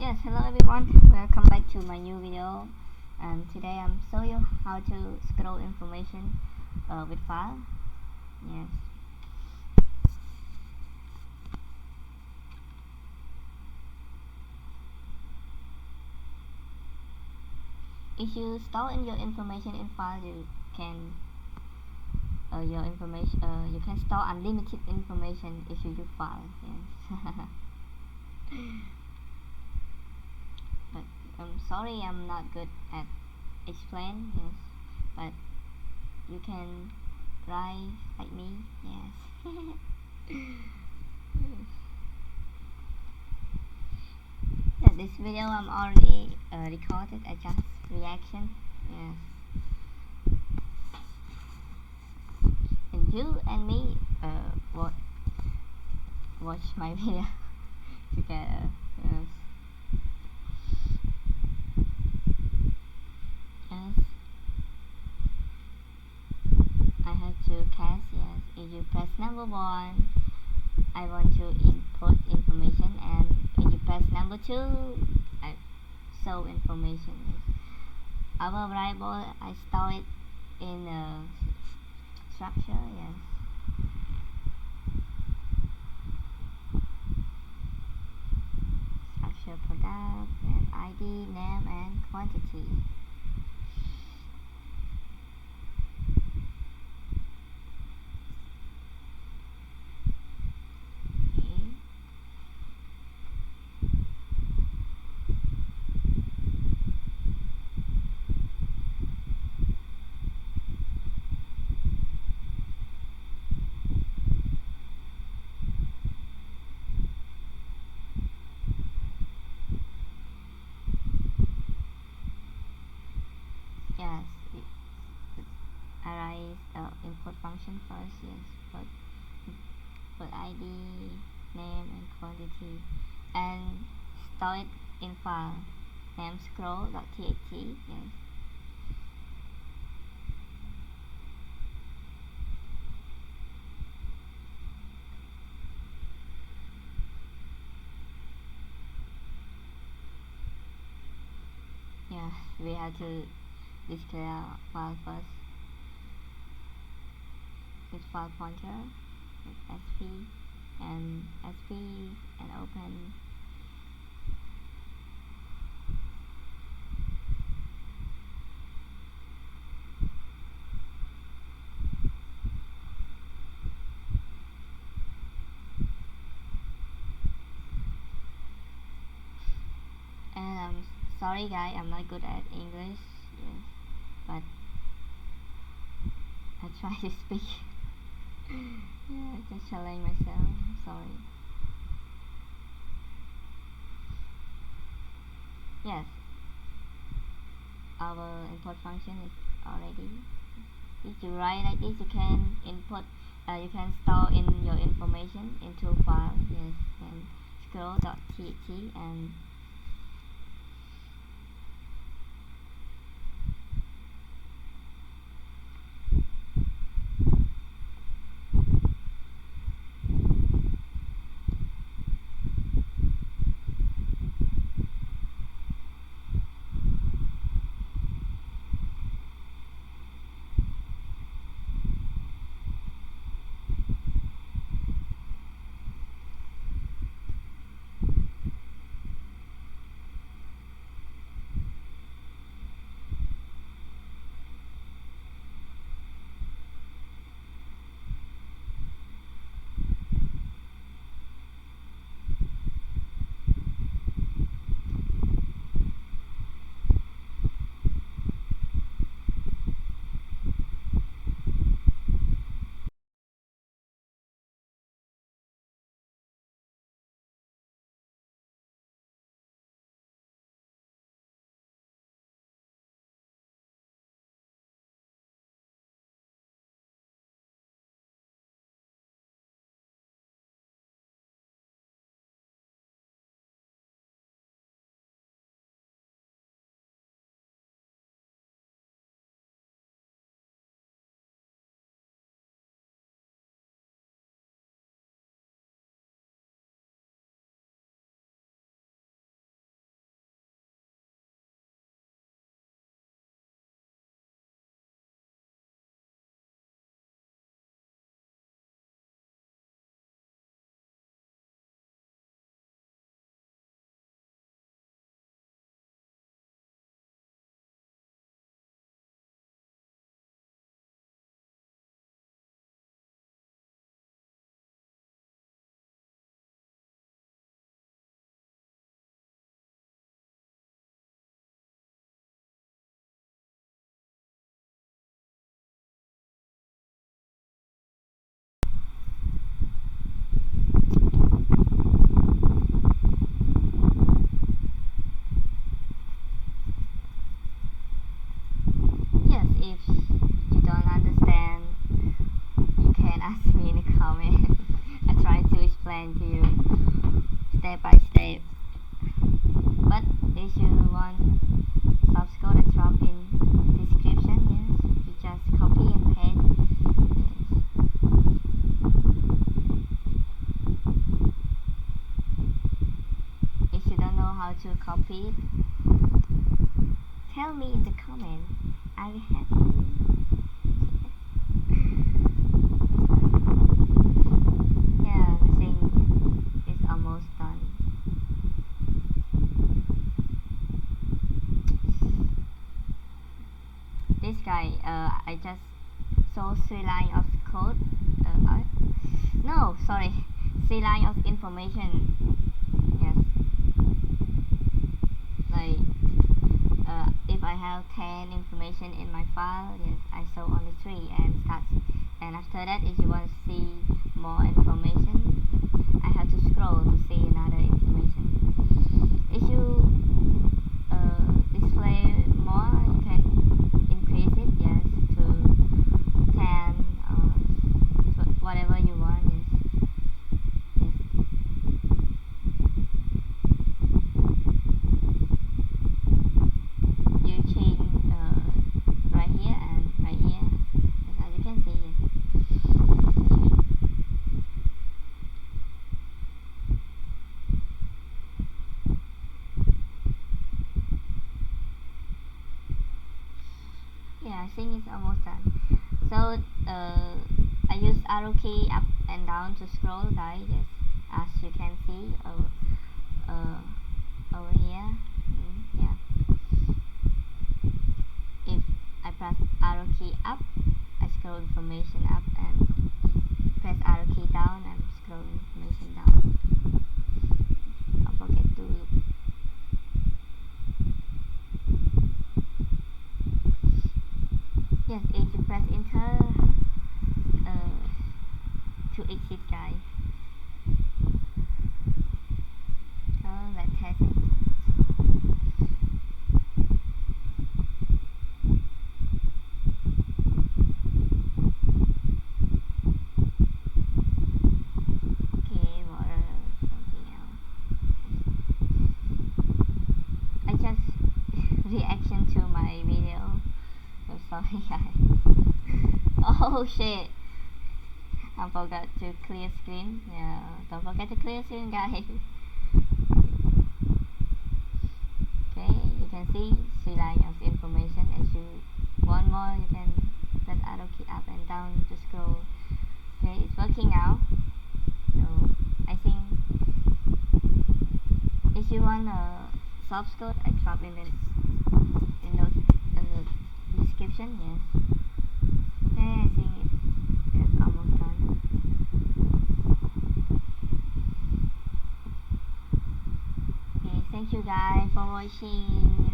Yes, hello everyone, welcome back to my new video, and today I'm show you how to scroll information with file. Yes, if you store in your information in file, you can you can store unlimited information if you use file. Yes. But I'm sorry, I'm not good at explain. Yes, but you can write like me. Yes. Yeah, this video I'm already recorded. I just reaction. Yes, and you and me watch my video together. Yes. Yes, I have to cast. Yes, if you press number 1, I want to input information, and if you press number 2, I show information. Yes. Our variable, I store it in a structure. Yes, structure product and ID, name, and quantity. Okay. Yes, I write input function first. Yes, put ID, name, and quantity, and store it in file name scroll.txt. Yes. Yes, we have to declare file first with file pointer with sp and open. And I'm sorry guys, I'm not good at English. Yes, but I try to speak. Yeah, just challenge myself. Sorry. Yes, our import function is already. If you write like this, you can input. You can store in your information into file. Yes, and scroll.txt and by step. But if you want source code, I drop in description. Yes, you just copy and paste. Yes. If you don't know how to copy it, tell me in the comment. I will help you. Yeah, the thing is almost done. This guy, I just saw 3 lines of code. No, sorry, 3 lines of information. Yes, like if I have 10 information in my file, yes, I saw only 3 and start. And after that, if you want to see more information, I have to scroll to see another information. If you display more, you can increase it, yes, to 10 or whatever you want. Yes, you change right here and right here, as you can see. Yeah, I think it's almost done. So I use arrow key up and down to scroll, guys. Yes, as you can see over here. Yeah. If I press arrow key up, I scroll information up, and press arrow key down and scroll information down. Don't forget to look. Yes, if you press enter to exit, guys. Let's test it. Okay, what something else? I just reaction to my video. Oh, sorry, guys. Oh shit! I forgot to clear screen. Yeah, don't forget to clear screen, guys. Okay, you can see 3 lines of information. If you want more, you can press arrow key up and down to scroll. Okay, it's working now. So I think if you want a source code, I drop in the description. Yes. Okay, I think it's almost done. Okay, thank you guys for watching.